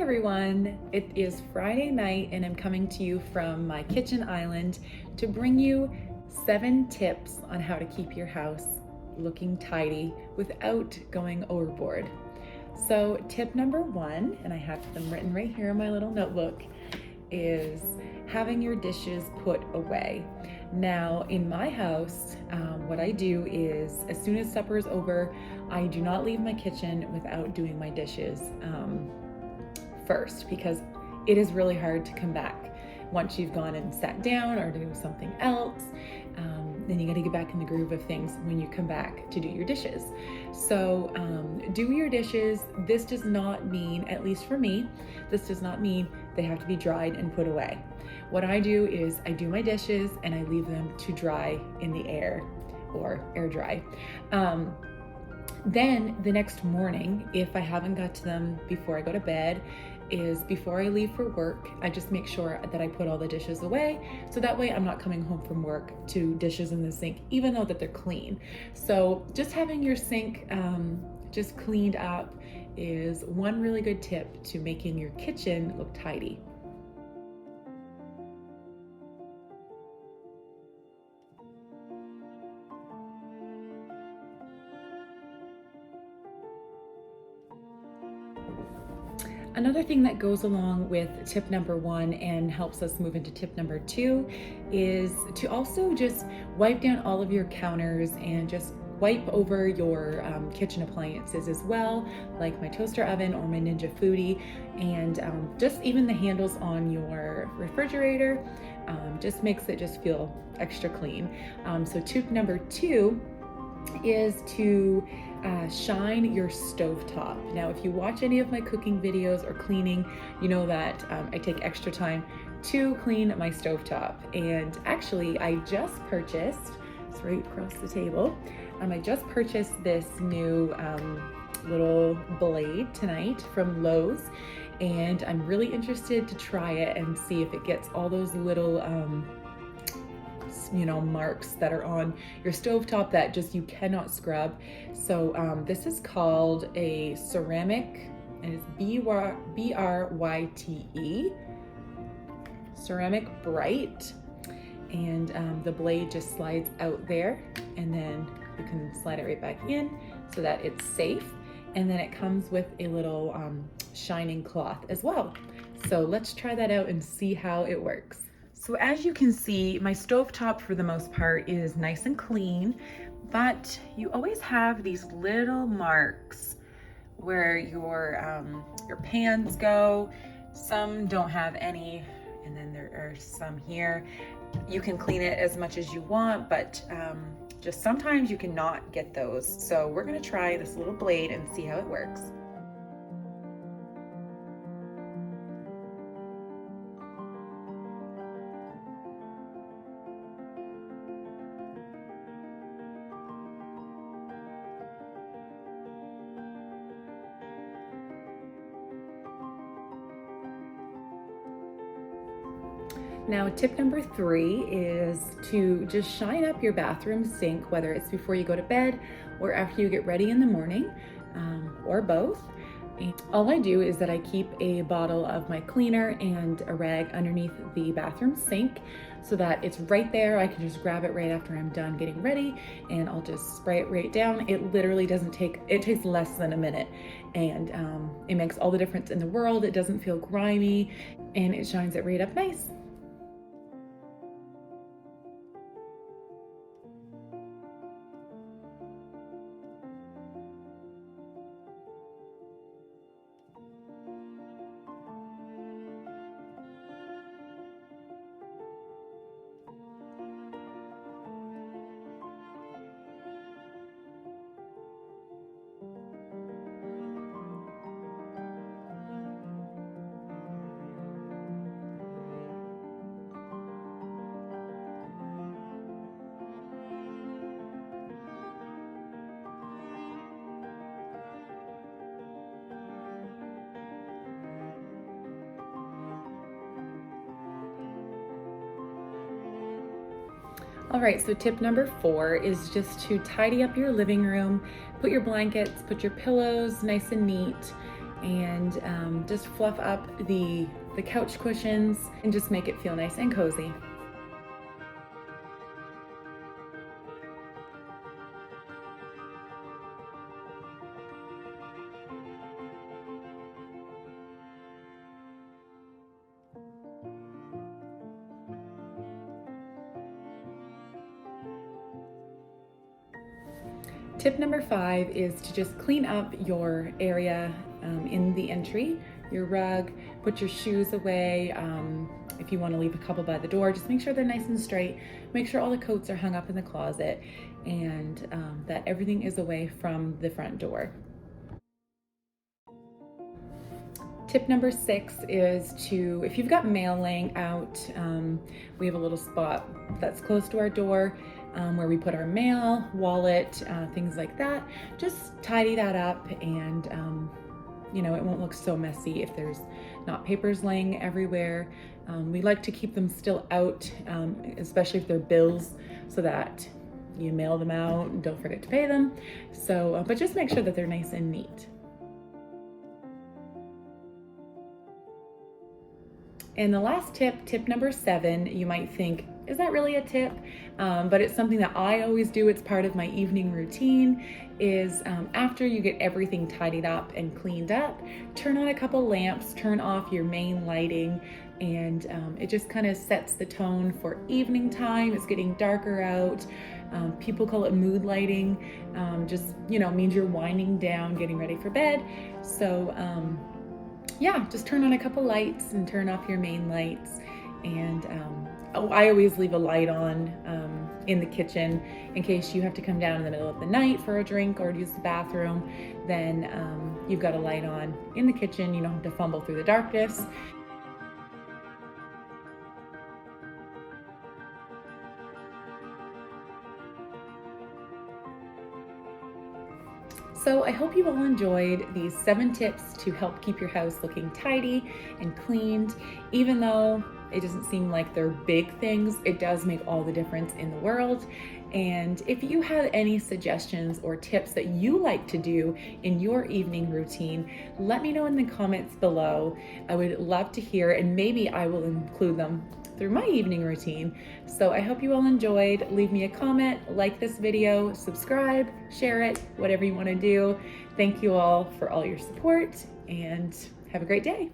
everyone, it is Friday night and I'm coming to you from my kitchen island to bring you 7 tips on how to keep your house looking tidy without going overboard. So tip number 1, and I have them written right here in my little notebook, is having your dishes put away. Now in my house, what I do is as soon as supper is over, I do not leave my kitchen without doing my dishes first, because it is really hard to come back once you've gone and sat down or do something else. Then you got to get back in the groove of things when you come back to do your dishes. So do your dishes. This does not mean, at least for me, this does not mean they have to be dried and put away. What I do is I do my dishes and I leave them to dry in the air or air dry. Then the next morning, if I haven't got to them before I go to bed, is before I leave for work, I just make sure that I put all the dishes away. So that way I'm not coming home from work to dishes in the sink, even though that they're clean. So just having your sink just cleaned up is one really good tip to making your kitchen look tidy. Another thing that goes along with tip number 1 and helps us move into tip number 2 is to also just wipe down all of your counters and just wipe over your kitchen appliances as well, like my toaster oven or my Ninja Foodi, and just even the handles on your refrigerator just makes it just feel extra clean. So tip number 2 is to shine your stovetop. Now, if you watch any of my cooking videos or cleaning, you know that I take extra time to clean my stovetop. And actually, I just purchased, it's right across the table, I just purchased this new little blade tonight from Lowe's, and I'm really interested to try it and see if it gets all those little marks that are on your stovetop that just you cannot scrub. So this is called a ceramic, and it's Bryte, Ceramic Bright, and the blade just slides out there, and then you can slide it right back in so that it's safe. And then it comes with a little shining cloth as well. So let's try that out and see how it works. So as you can see, my stovetop for the most part is nice and clean, but you always have these little marks where your pans go. Some don't have any, and then there are some here. You can clean it as much as you want, but just sometimes you cannot get those. So we're gonna try this little blade and see how it works. Now, tip number 3 is to just shine up your bathroom sink, whether it's before you go to bed or after you get ready in the morning, or both. And all I do is that I keep a bottle of my cleaner and a rag underneath the bathroom sink so that it's right there. I can just grab it right after I'm done getting ready, and I'll just spray it right down. It literally it takes less than a minute, and it makes all the difference in the world. It doesn't feel grimy, and it shines it right up nice. All right, so tip number 4 is just to tidy up your living room, put your blankets, put your pillows nice and neat, and just fluff up the couch cushions and just make it feel nice and cozy. Tip number 5 is to just clean up your area in the entry, your rug, put your shoes away. If you want to leave a couple by the door, just make sure they're nice and straight. Make sure all the coats are hung up in the closet, and that everything is away from the front door. Tip number 6 is to, if you've got mail laying out, we have a little spot that's close to our door where we put our mail, wallet, things like that. Just tidy that up, and you know, it won't look so messy if there's not papers laying everywhere. We like to keep them still out, especially if they're bills, so that you mail them out and don't forget to pay them. So, but just make sure that they're nice and neat. And the last tip, tip number 7, you might think, is that really a tip? But it's something that I always do. It's part of my evening routine, is after you get everything tidied up and cleaned up, turn on a couple lamps, turn off your main lighting, and it just kind of sets the tone for evening time. It's getting darker out. People call it mood lighting. Just, you know, means you're winding down, getting ready for bed. So, yeah, just turn on a couple lights and turn off your main lights. And I always leave a light on in the kitchen in case you have to come down in the middle of the night for a drink or use the bathroom. Then you've got a light on in the kitchen. You don't have to fumble through the darkness. So I hope you all enjoyed these 7 tips to help keep your house looking tidy and cleaned. Even though it doesn't seem like they're big things, it does make all the difference in the world. And if you have any suggestions or tips that you like to do in your evening routine, let me know in the comments below. I would love to hear, and maybe I will include them through my evening routine. So I hope you all enjoyed. Leave me a comment, like this video, subscribe, share it, whatever you want to do. Thank you all for all your support, and have a great day.